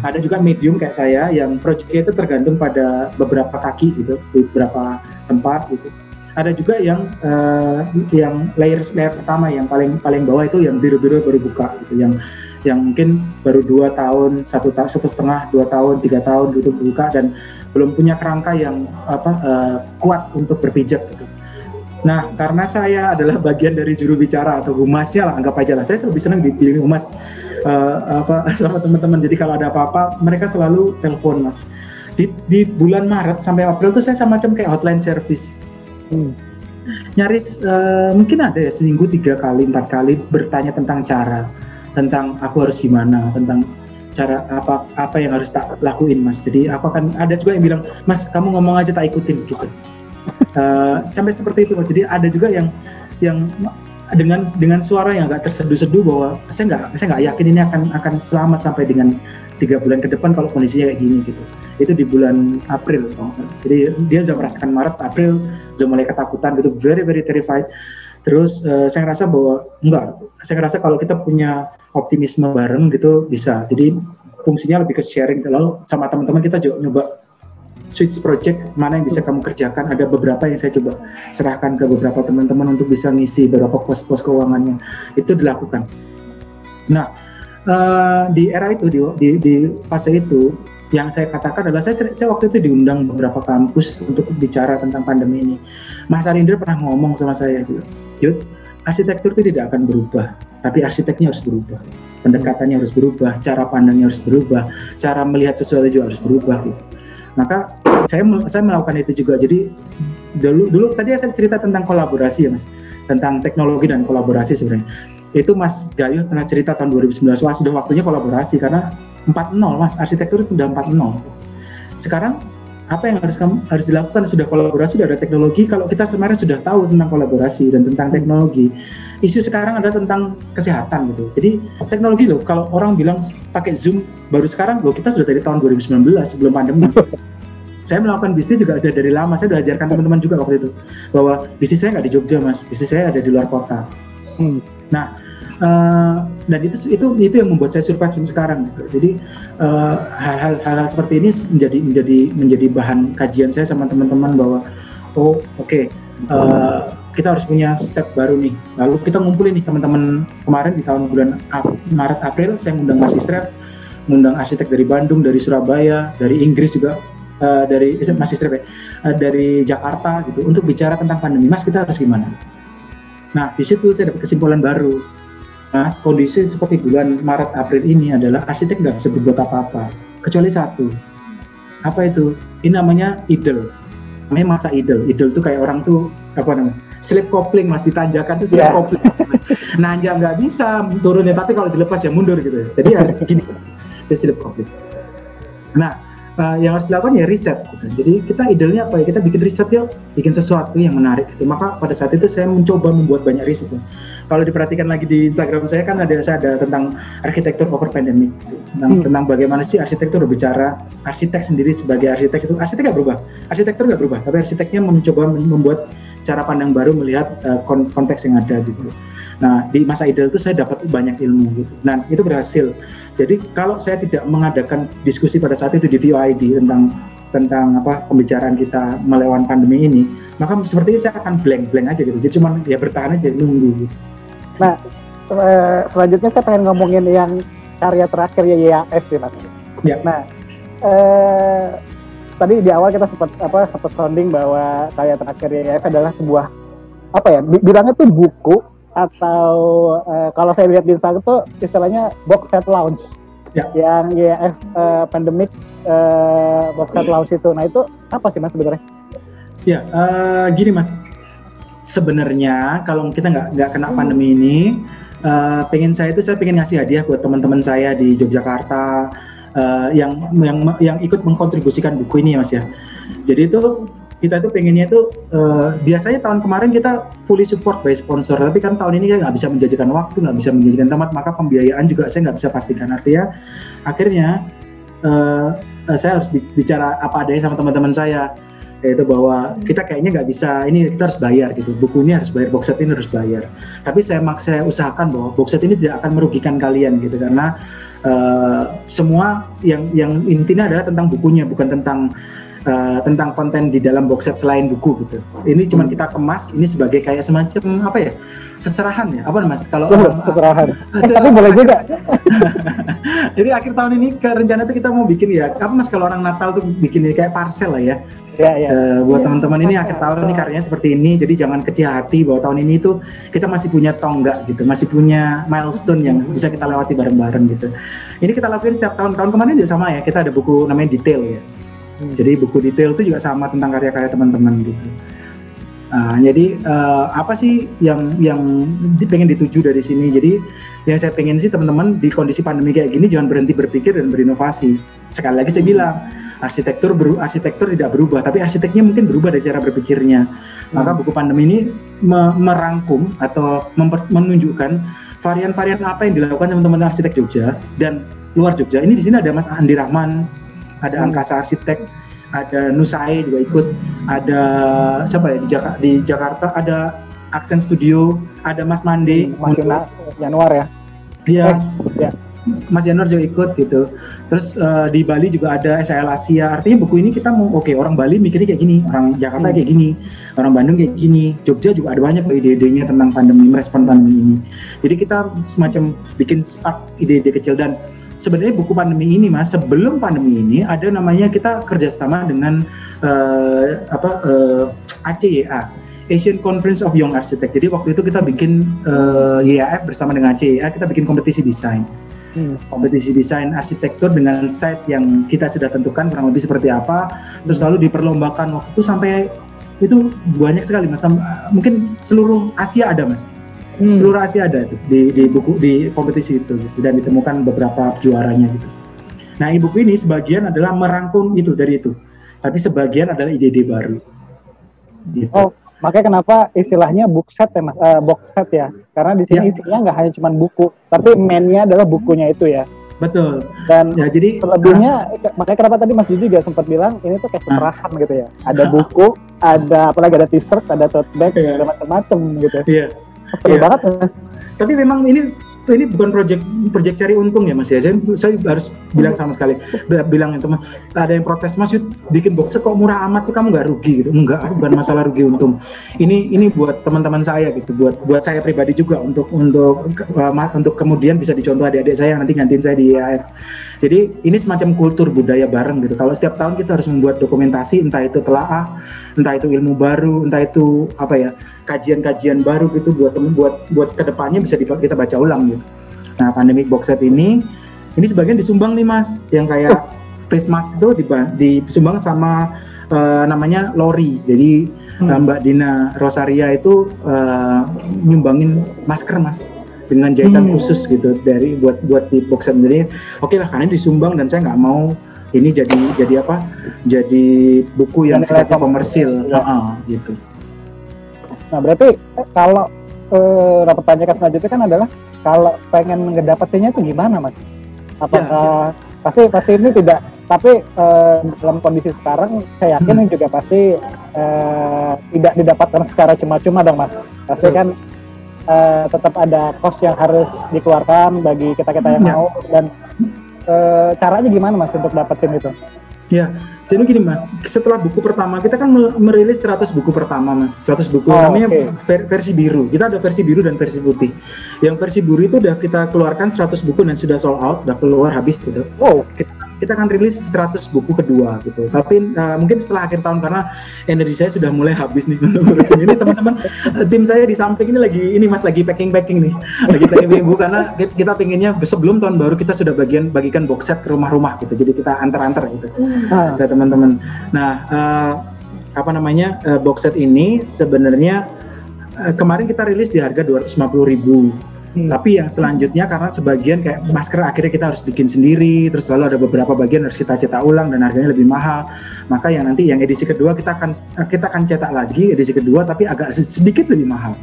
Ada juga medium kayak saya yang proyeknya itu tergantung pada beberapa kaki gitu, beberapa tempat gitu. Ada juga yang layer pertama yang paling bawah itu yang biro-biro baru buka gitu, yang mungkin baru 2 tahun, 1,5 2 tahun, 3 tahun gitu buka dan belum punya kerangka yang kuat untuk berpijak gitu. Nah, karena saya adalah bagian dari juru bicara atau humasnya lah, anggap aja lah, saya lebih senang dipilih humas sama teman-teman. Jadi kalau ada apa-apa, mereka selalu telepon Mas. Di bulan Maret sampai April tuh saya semacam kayak hotline service. Nyaris mungkin ada ya seminggu 3 kali 4 kali bertanya tentang cara, tentang aku harus gimana, tentang cara apa yang harus tak lakuin Mas. Jadi aku akan ada juga yang bilang, Mas kamu ngomong aja tak ikutin gitu. Sampai seperti itu Mas. Jadi ada juga yang dengan suara yang agak terseduh-seduh bahwa saya nggak yakin ini akan selamat sampai dengan 3 bulan ke depan kalau kondisinya kayak gini gitu. Itu di bulan April kalau nggak salah. Jadi dia sudah merasakan Maret, April udah mulai ketakutan gitu, very very terrified. Terus saya ngerasa bahwa saya ngerasa kalau kita punya optimisme bareng gitu bisa. Jadi fungsinya lebih ke sharing. Lalu sama teman-teman kita juga nyoba switch project, mana yang bisa kamu kerjakan. Ada beberapa yang saya coba serahkan ke beberapa teman-teman untuk bisa ngisi beberapa pos-pos keuangannya. Itu dilakukan. Nah, di era itu, di fase itu, yang saya katakan adalah saya waktu itu diundang beberapa kampus untuk bicara tentang pandemi ini. Mas Arindra pernah ngomong sama saya gitu, Yud, arsitektur itu tidak akan berubah, tapi arsiteknya harus berubah, pendekatannya harus berubah, cara pandangnya harus berubah, cara melihat sesuatu juga harus berubah gitu. Maka saya melakukan itu juga. Jadi dulu tadi saya cerita tentang kolaborasi ya Mas, tentang teknologi dan kolaborasi sebenarnya. Itu Mas Gayu pernah cerita tahun 2019, wah sudah waktunya kolaborasi karena 4.0 Mas, arsitektur itu udah 4.0. Sekarang apa yang harus dilakukan, sudah kolaborasi, sudah ada teknologi. Kalau kita sebenarnya sudah tahu tentang kolaborasi dan tentang teknologi, isu sekarang adalah tentang kesehatan gitu. Jadi teknologi loh, kalau orang bilang pakai Zoom baru sekarang, loh kita sudah dari tahun 2019 sebelum pandemi. Saya melakukan bisnis juga sudah dari lama, saya sudah ajarkan teman-teman juga waktu itu bahwa bisnis saya nggak di Jogja mas, bisnis saya ada di luar kota. Nah, dan itu yang membuat saya survive sampai sekarang gitu. Jadi hal-hal seperti ini menjadi bahan kajian saya sama teman-teman bahwa kita harus punya step baru nih. Lalu kita ngumpulin nih teman-teman kemarin di tahun bulan Maret April, saya ngundang mahasiswa, ngundang arsitek dari Bandung, dari Surabaya, dari Inggris juga, dari Jakarta gitu untuk bicara tentang pandemi. Mas, kita harus gimana? Nah, di situ saya dapat kesimpulan baru. Mas, kondisi seperti bulan Maret April ini adalah arsitek nggak bisa berbuat apa-apa kecuali satu. Apa itu? Ini namanya idle. Namanya masa idle. Idle itu kayak orang tuh slip coupling mas, ditanjakan tuh slip coupling. Nanjak nggak bisa turunnya, tapi kalau dilepas ya mundur gitu. Jadi harus gini, slip coupling. Nah, yang harus dilakukan ya riset gitu. Jadi kita idenya apa ya, kita bikin riset yuk, bikin sesuatu yang menarik gitu. Maka pada saat itu saya mencoba membuat banyak riset mas. Kalau diperhatikan lagi di Instagram saya kan ada tentang arsitektur over pandemic gitu. Tentang bagaimana sih arsitektur berbicara, arsitek sendiri sebagai arsitek itu, arsitek nggak berubah, arsitektur nggak berubah, tapi arsiteknya mencoba membuat cara pandang baru melihat konteks yang ada gitu. Nah, di masa ideal itu saya dapat banyak ilmu gitu. Nah, itu berhasil. Jadi kalau saya tidak mengadakan diskusi pada saat itu di VOID tentang pembicaraan kita melawan pandemi ini, maka sepertinya saya akan blank aja gitu. Jadi cuma ya bertahan aja, nunggu gitu. Nah, selanjutnya saya pengen ngomongin yang karya terakhir YAF sih mas. Ya. Nah, tadi di awal kita sempat sounding bahwa karya terakhir YAF adalah sebuah bilangnya tuh buku atau kalau saya lihat di Instagram tuh istilahnya box set launch. Ya. Yang YAF pandemic box set launch itu. Nah, itu apa sih mas sebenarnya? Ya, gini mas. Sebenarnya kalau kita nggak kena pandemi ini, saya pengen ngasih hadiah buat teman-teman saya di Yogyakarta yang ikut mengkontribusikan buku ini ya mas ya. Jadi itu kita tuh pengennya itu biasanya tahun kemarin kita fully support by sponsor, tapi kan tahun ini saya nggak bisa menjanjikan waktu, nggak bisa menjanjikan tempat, maka pembiayaan juga saya nggak bisa pastikan. Artinya akhirnya saya harus bicara apa adanya sama teman-teman saya, yaitu bahwa kita kayaknya nggak bisa, ini kita harus bayar gitu, buku ini harus bayar, box set ini harus bayar. Tapi saya usahakan bahwa box set ini tidak akan merugikan kalian gitu, karena semua yang intinya adalah tentang bukunya, bukan tentang konten di dalam box set selain buku gitu. Ini cuma kita kemas ini sebagai kayak semacam seserahan ya, mas? Kalau seserahan. Tapi boleh juga. Jadi akhir tahun ini rencana itu kita mau bikin ya, mas kalau orang Natal tuh bikin kayak parcel lah ya. Buat teman-teman ini akhir tahun ini karyanya seperti ini, jadi jangan kecil hati bahwa tahun ini tuh kita masih punya tonggak gitu, masih punya milestone yang bisa kita lewati bareng-bareng gitu. Ini kita lakuin setiap tahun kemarin juga sama ya, kita ada buku namanya Detail ya. Jadi buku Detail itu juga sama tentang karya-karya teman-teman gitu. Jadi apa sih yang pengen dituju dari sini? Jadi yang saya pengen sih teman-teman di kondisi pandemi kayak gini jangan berhenti berpikir dan berinovasi. Sekali lagi saya bilang, arsitektur tidak berubah, tapi arsiteknya mungkin berubah dari cara berpikirnya. Maka buku pandemi ini merangkum atau menunjukkan varian-varian apa yang dilakukan teman-teman arsitek Jogja dan luar Jogja. Ini di sini ada Mas Andi Rahman, ada Angkasa Arsitek, ada Nusai juga ikut, ada siapa ya di Jakarta ada Aksen Studio, ada Mas Mande, Mas Januar ya. Iya. Mas Januar juga ikut gitu. Terus di Bali juga ada SAL Asia. Artinya buku ini kita mau orang Bali mikirnya kayak gini, orang Jakarta kayak gini, orang Bandung kayak gini, Jogja juga ada banyak ide-idenya tentang pandemi, merespon pandemi ini. Jadi kita semacam bikin spark ide-ide kecil. Dan sebenarnya buku pandemi ini mas, sebelum pandemi ini ada namanya kita kerjasama dengan ACYA, Asian Conference of Young Architects. Jadi waktu itu kita bikin YAF bersama dengan ACYA, kita bikin kompetisi desain. Kompetisi desain arsitektur dengan site yang kita sudah tentukan kurang lebih seperti apa, terus lalu diperlombakan. Waktu itu sampai itu banyak sekali mas, mungkin seluruh Asia ada mas. Seluruh Asia ada itu di kompetisi itu gitu, dan ditemukan beberapa juaranya gitu. Nah, e-book ini sebagian adalah merangkum itu dari itu. tapi sebagian adalah ide-ide baru. Gitu. Oh, makanya kenapa istilahnya book set ya Mas, box set ya, karena di sini isinya nggak hanya cuma buku, tapi mainnya adalah bukunya itu ya. Betul. Dan ya, jadi selebihnya, makanya kenapa tadi Mas Juju juga sempat bilang ini tuh kayak seperahan gitu ya. Ada buku, ada apalagi ada t-shirt, ada tote bag, ada macam-macam gitu. Iya. Seru banget Mas. Tapi memang ini bukan project cari untung ya Mas ya. Saya harus bilang sama sekali, bilang teman, ada yang protes Mas Yud, bikin box set kok murah amat sih, kamu nggak rugi gitu. Enggak, bukan masalah rugi untung. Ini buat teman-teman saya gitu, buat saya pribadi juga untuk kemudian bisa dicontoh adik-adik saya yang nanti gantiin saya di IAF. Jadi ini semacam kultur budaya bareng gitu. Kalau setiap tahun kita harus membuat dokumentasi, entah itu telaah, entah itu ilmu baru, entah itu apa ya, kajian-kajian baru gitu buat kedepannya bisa kita baca ulang gitu. Nah, pandemic box set ini sebagian disumbang nih Mas, yang kayak face mask itu disumbang sama namanya Lori. Jadi Mbak Dina Rosaria itu nyumbangin masker Mas dengan jahitan khusus gitu dari buat di box set. Jadi oke lah, karena disumbang dan saya nggak mau ini jadi apa? Jadi buku yang sifatnya komersil gitu. Nah, berarti kalau pertanyaan selanjutnya kan adalah kalau pengen ngedapetinnya itu gimana Mas? Apakah pasti ini tidak, tapi dalam kondisi sekarang saya yakin juga pasti tidak didapatkan secara cuma-cuma dong Mas. Pasti kan tetap ada cost yang harus dikeluarkan bagi kita yang mau, dan caranya gimana Mas untuk dapetin itu? Ya, jadi gini Mas, setelah buku pertama kita kan merilis 100 buku pertama Mas, 100 buku namanya versi biru. Kita ada versi biru dan versi putih. Yang versi biru itu udah kita keluarkan 100 buku dan sudah sold out, udah keluar habis gitu. Kita akan rilis 100 buku kedua gitu. Tapi mungkin setelah akhir tahun, karena energi saya sudah mulai habis nih untuk ngurusin ini. Teman-teman tim saya di samping ini lagi packing nih. Lagi packing buku karena kita pengennya sebelum tahun baru kita sudah bagikan box set ke rumah-rumah gitu. Jadi kita antar-antar gitu. Ke teman-teman. Nah, box set ini sebenarnya kemarin kita rilis di harga 250.000. Tapi yang selanjutnya karena sebagian kayak masker akhirnya kita harus bikin sendiri, terus lalu ada beberapa bagian harus kita cetak ulang dan harganya lebih mahal. Maka yang edisi kedua kita akan cetak lagi edisi kedua tapi agak sedikit lebih mahal.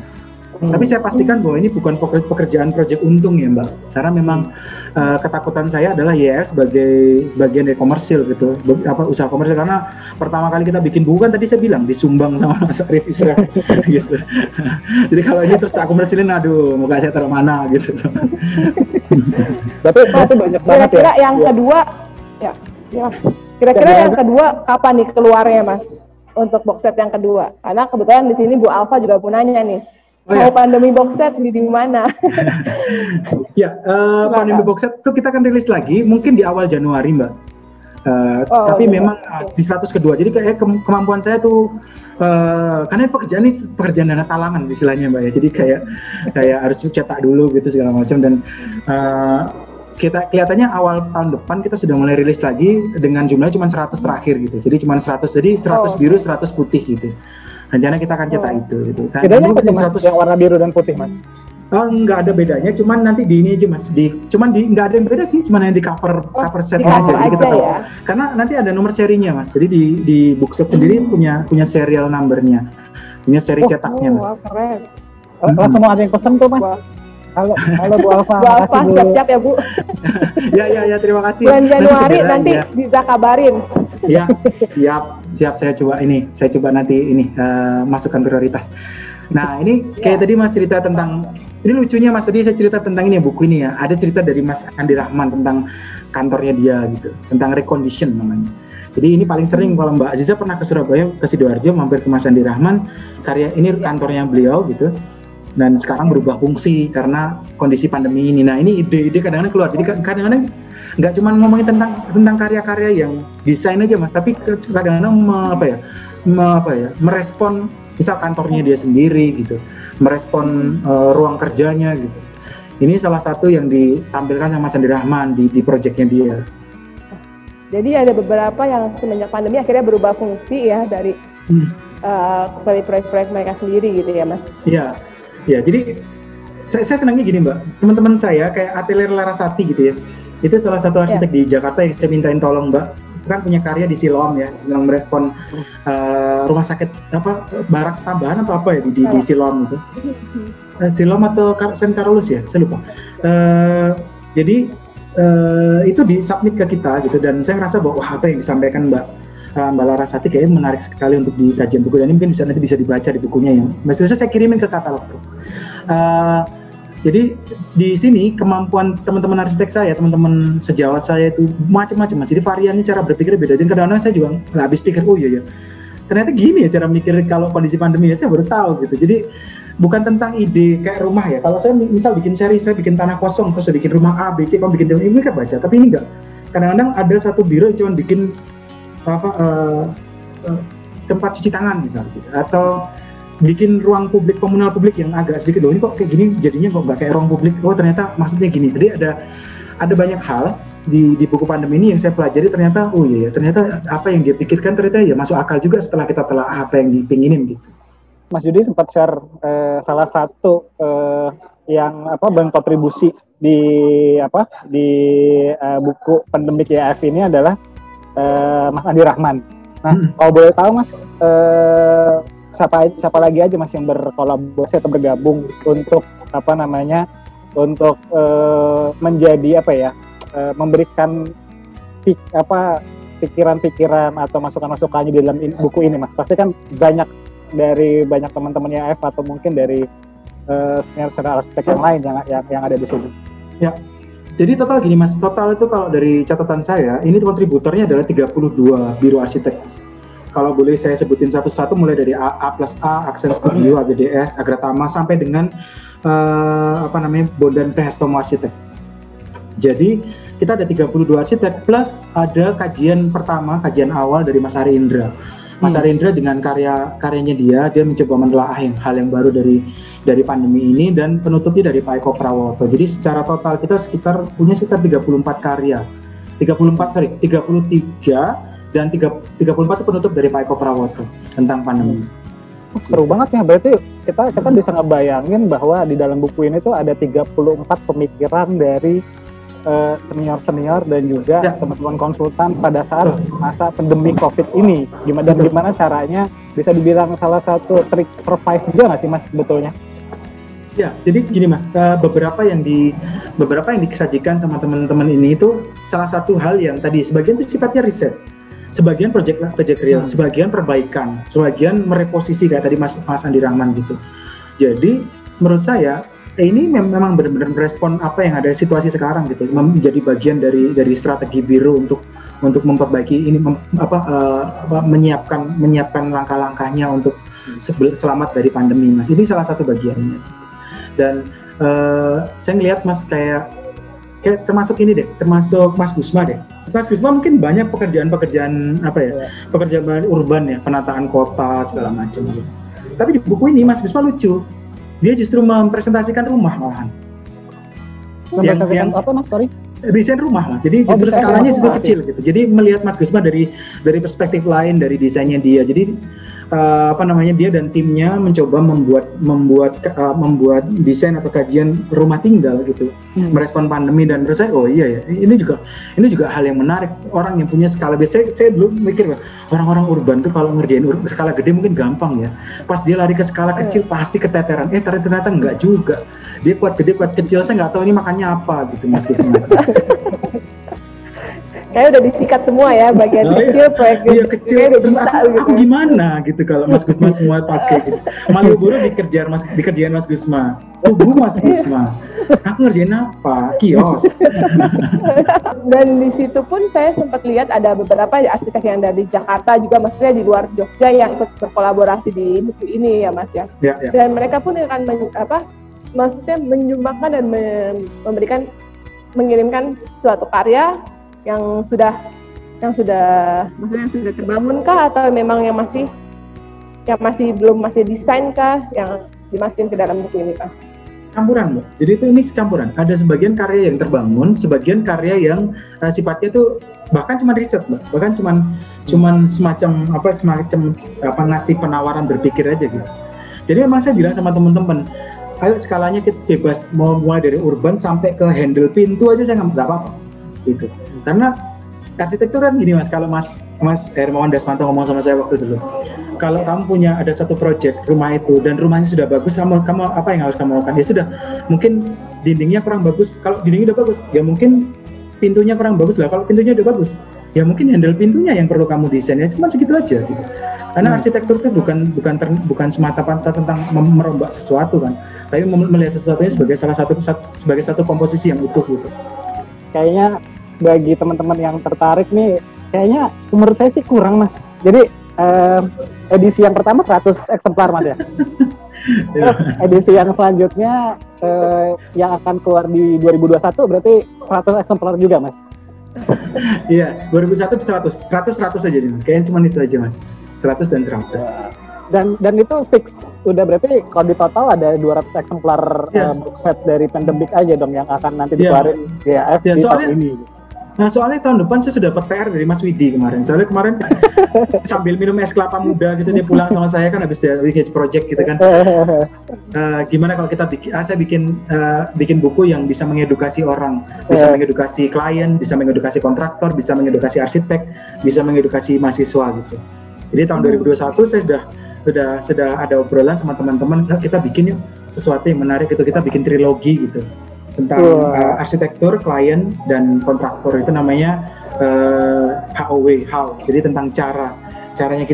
Tapi saya pastikan bahwa ini bukan pekerjaan proyek untung ya Mbak, karena memang ketakutan saya adalah sebagai bagian dari komersil gitu, usaha komersil, karena pertama kali kita bikin buku kan tadi saya bilang disumbang sama Mas Arif Israel gitu. Jadi kalau ini terus aku komersilin, aduh muka saya taruh mana gitu. Tapi banyak banget ya. Kira-kira yang kedua kira-kira yang kedua kapan nih keluarnya Mas untuk box set yang kedua? Karena kebetulan di sini Bu Alfa juga pun nanya nih. Pandemi box set di mana? Pandemi box set itu kita akan rilis lagi mungkin di awal Januari Mbak. Tapi memang di 100 kedua. Jadi kayak kemampuan saya tuh karena pekerjaan dana talangan istilahnya Mbak ya. Jadi kayak harus cetak dulu gitu segala macam, dan kita kelihatannya awal tahun depan kita sudah mulai rilis lagi dengan jumlahnya cuma 100 terakhir gitu. Jadi cuma 100. Jadi 100 biru, 100 putih gitu. Rencana kita akan cetak itu gitu. Bedanya apa Mas, yang warna biru dan putih Mas? Nggak ada bedanya, cuman nanti di ini aja Mas, nggak ada yang beda sih, cuman yang di cover setnya aja. Jadi kita tahu. Karena nanti ada nomor serinya Mas. Jadi di book set sendiri punya serial numbernya, punya seri cetaknya Mas. Keren. Langsung mau ada yang pesen tuh Mas. Halo Bu Alfa. Bu Alfa siap-siap ya Bu. ya terima kasih. Bulan Januari nanti bisa kabarin. Ya siap saya coba nanti masukkan prioritas. Nah ini kayak tadi Mas cerita tentang, ini lucunya Mas, tadi saya cerita tentang ini ya, buku ini ya, ada cerita dari Mas Andi Rahman tentang kantornya dia gitu, tentang recondition namanya. Jadi ini paling sering kalau Mbak Aziza pernah ke Surabaya, ke Sidoarjo, mampir ke Mas Andi Rahman, ini kantornya beliau gitu. Dan sekarang berubah fungsi karena kondisi pandemi ini. Nah ini ide-ide kadang-kadang keluar. Jadi kadang-kadang nggak cuma ngomongin tentang karya-karya yang desain aja Mas, tapi kadang-kadang merespon misal kantornya dia sendiri gitu, merespon ruang kerjanya gitu. Ini salah satu yang ditampilkan sama Mas Andi Rahman di proyeknya dia. Jadi ada beberapa yang semenjak pandemi akhirnya berubah fungsi ya dari proyek-proyek mereka sendiri gitu ya Mas. Iya, jadi saya senangnya gini Mbak, teman-teman saya kayak Atelier Larasati gitu ya, itu salah satu arsitek di Jakarta yang saya mintain tolong Mbak, kan punya karya di Siloam ya, yang merespon rumah sakit barak tambahan apa ya di Siloam itu. Siloam atau San Carlos ya, saya lupa. Jadi itu disubmit ke kita gitu, dan saya ngerasa bahwa apa yang disampaikan Mbak Larasati kayaknya menarik sekali untuk di kajian buku, dan ini mungkin nanti bisa dibaca di bukunya ya. Maksudnya saya kirimin ke katalog. Jadi di sini kemampuan teman-teman arsitek saya, teman-teman sejawat saya itu macam-macam Mas. Jadi variannya cara berpikir beda. Dan kadang-kadang saya juga nggak habis pikir, oh iya ya, ternyata gini ya cara mikir kalau kondisi pandemi ya, saya baru tahu gitu. Jadi bukan tentang ide kayak rumah ya. Kalau saya misal bikin seri, saya bikin tanah kosong, terus saya bikin rumah A, B, C, bikin ini kan baca. Tapi ini enggak. Kadang-kadang ada satu biro yang cuma bikin tempat cuci tangan misalnya gitu. Atau bikin ruang publik, komunal publik yang agak sedikit, loh ini kok kayak gini jadinya kok nggak kayak ruang publik, oh ternyata maksudnya gini. Jadi ada banyak hal di buku pandemi ini yang saya pelajari, ternyata oh iya ya, ternyata apa yang dia pikirkan ternyata ya masuk akal juga setelah kita telah apa yang dipinginin gitu. Mas Yudi sempat share salah satu yang berkontribusi di buku Pandemic YF ini adalah Mas Andi Rahman. Nah, kalau boleh tahu Mas, siapa lagi aja Mas yang berkolaborasi atau bergabung untuk untuk menjadi memberikan pikiran-pikiran atau masukan-masukannya di dalam buku ini Mas. Pasti kan banyak teman-teman YF atau mungkin dari senior arsitek yang lain yang ada di sini. Ya. Jadi total gini Mas, total itu kalau dari catatan saya, ini kontributornya adalah 32 biro arsitek. Kalau boleh saya sebutin satu-satu, mulai dari A+A, Accent Studio, AGDS, Agratama, sampai dengan Bondan Prehestomo Arsitek. Jadi kita ada 32 arsitek, plus ada kajian awal dari Mas Ari Indra. Mas Ari Indra dengan karyanya dia mencoba menelaah hal yang baru dari pandemi ini, dan penutupnya dari Pak Eko Prawoto. Jadi secara total kita punya sekitar 34 karya. 33 dan 34 itu penutup dari Pak Eko Prawoto tentang pandemi. Seru banget ya, berarti kita bisa ngebayangin bahwa di dalam buku ini tuh ada 34 pemikiran dari senior dan juga teman-teman konsultan pada saat masa pandemi COVID ini. Gimana caranya, bisa dibilang salah satu trik survive juga nggak sih Mas sebetulnya? Ya, jadi gini Mas, beberapa yang disajikan sama teman-teman ini itu salah satu hal yang tadi sebagian itu sifatnya riset, sebagian project real, sebagian perbaikan, sebagian mereposisi kayak tadi Mas Andi Rahman gitu. Jadi menurut saya ini memang benar-benar merespon apa yang ada situasi sekarang gitu, menjadi bagian dari strategi biro untuk memperbaiki ini, menyiapkan langkah-langkahnya untuk selamat dari pandemi Mas. Ini salah satu bagiannya. Dan saya ngelihat Mas kayak termasuk Mas Gusma deh. Mas Gusma mungkin banyak pekerjaan urban ya, penataan kota segala macam gitu. Tapi di buku ini Mas Gusma lucu. Dia justru mempresentasikan rumah malahan. Yang apa Mas? Sorry? Desain rumah Mas. Jadi justru skalanya itu kecil gitu. Jadi melihat Mas Gusma dari perspektif lain, dari desainnya dia. Jadi dia dan timnya mencoba membuat desain atau kajian rumah tinggal gitu, merespon pandemi. Dan menurut saya, oh iya ya, ini juga hal yang menarik. Orang yang punya skala besar, saya dulu mikir orang-orang urban tuh kalau ngerjain skala gede mungkin gampang ya. Pas dia lari ke skala kecil pasti keteteran. Ternyata enggak juga. Dia kuat gede, kuat kecil, saya nggak tahu ini makannya apa gitu Mas Gusma. Kayak udah disikat semua ya, bagian kecil, proyek kecil, terus aku gimana gitu kalau Mas Gusma semua pakai gitu. Malioboro dikerjain Mas Gusma, tubuh Mas Gusma, aku ngerjain apa? Kios. Dan di situ pun saya sempat lihat ada beberapa arsitek yang dari Jakarta juga, maksudnya di luar Jogja, yang ikut berkolaborasi di buku ini ya Mas ya. Dan mereka pun akan maksudnya menyumbangkan dan mengirimkan suatu karya yang sudah terbangun kah, atau memang yang masih desain kah yang dimasukin ke dalam buku ini Pak? Campuran Mbak. Jadi ini campuran. Ada sebagian karya yang terbangun, sebagian karya yang sifatnya itu bahkan cuma riset Mbak. Bahkan cuma semacam ngasih penawaran berpikir aja gitu. Jadi memang saya bilang sama teman-teman, ayo skalanya kita bebas, mau mulai dari urban sampai ke handle pintu aja saya nggak apa-apa gitu. Karena arsitektur kan gini Mas, kalau Mas Hermawan Dasmanto ngomong sama saya waktu dulu, kalau kamu punya ada satu project rumah itu dan rumahnya sudah bagus, kamu apa yang harus kamu lakukan? Ya sudah, mungkin dindingnya kurang bagus. Kalau dindingnya udah bagus, ya mungkin pintunya kurang bagus lah. Kalau pintunya udah bagus, ya mungkin handle pintunya yang perlu kamu desain, ya cuma segitu aja gitu. Karena arsitektur itu bukan semata-mata tentang merombak sesuatu kan, tapi melihat sesuatunya sebagai satu komposisi yang utuh gitu. Kayaknya bagi teman-teman yang tertarik nih, kayaknya menurut saya sih kurang Mas. Jadi edisi yang pertama 100 eksemplar Mas ya. Terus edisi yang selanjutnya yang akan keluar di 2021 berarti 100 eksemplar juga Mas. Iya, 2001 100 aja sih Mas. Kayaknya cuma itu aja Mas. 100 dan 100. Dan itu fix. Udah berarti kalau di total ada 200 eksemplar set dari Pandemic aja dong yang akan nanti dikeluarin GAF di tahun ini. Nah soalnya tahun depan saya sudah dapat PR dari Mas Widi kemarin. Soalnya kemarin sambil minum es kelapa muda gitu dia pulang sama saya kan habis dari project gitu kan. Gimana kalau kita saya bikin buku yang bisa mengedukasi orang, bisa mengedukasi klien, bisa mengedukasi kontraktor, bisa mengedukasi arsitek, bisa mengedukasi mahasiswa gitu. Jadi tahun 2021 saya sudah ada obrolan sama teman-teman, kita bikin yuk sesuatu yang menarik itu, kita bikin trilogi gitu tentang arsitektur, klien dan kontraktor, itu namanya HOW, how. Jadi tentang caranya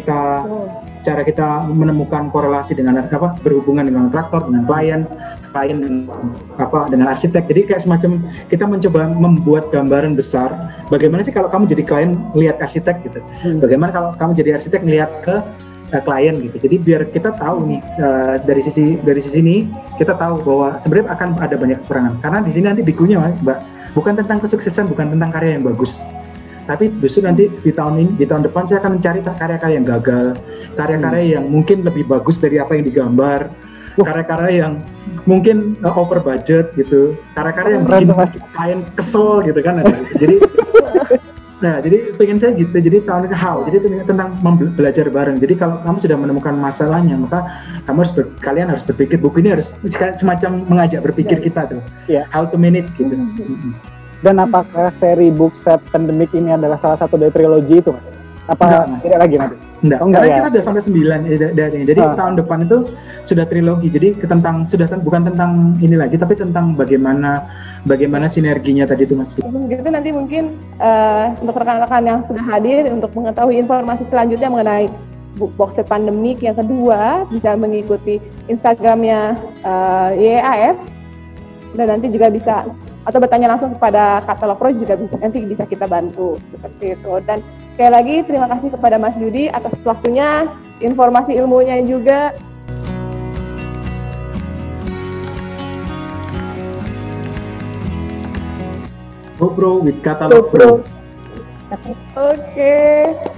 kita menemukan korelasi dengan berhubungan dengan kontraktor, dengan klien dengan arsitek. Jadi kayak semacam kita mencoba membuat gambaran besar. Bagaimana sih kalau kamu jadi klien lihat arsitek gitu? Bagaimana kalau kamu jadi arsitek lihat ke klien gitu. Jadi biar kita tahu nih dari sisi ini kita tahu bahwa sebenarnya akan ada banyak kekurangan. Karena di sini nanti bukunya Mbak bukan tentang kesuksesan, bukan tentang karya yang bagus. Tapi justru nanti di tahun depan saya akan mencari karya-karya yang gagal, karya-karya yang mungkin lebih bagus dari apa yang digambar, karya-karya yang mungkin over budget gitu, karya-karya yang bikin klien kesel gitu kan. Jadi pengen saya gitu. Jadi tahun ini how. Jadi tentang belajar bareng. Jadi kalau kamu sudah menemukan masalahnya, maka kalian harus berpikir. Buku ini harus semacam mengajak berpikir kita tuh. How to manage gitu. Dan apakah seri book set Pandemic ini adalah salah satu dari trilogi itu, Mas? Apa tidak lagi nanti? Enggak, karena kita udah sampai 9 dari. Jadi tahun depan itu sudah trilogi. Jadi bukan tentang ini lagi, tapi tentang bagaimana sinerginya tadi itu Mas. Gitu nanti mungkin untuk rekan-rekan yang sudah hadir untuk mengetahui informasi selanjutnya mengenai box set Pandemic yang kedua bisa mengikuti Instagramnya YAF, dan nanti juga bisa atau bertanya langsung kepada Katalog Pro juga nanti bisa kita bantu seperti itu. Dan sekali lagi terima kasih kepada Mas Yudi atas waktunya, informasi ilmunya juga. GoPro with Katalog Pro. Oke.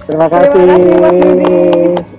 Terima kasih Mas Yudi.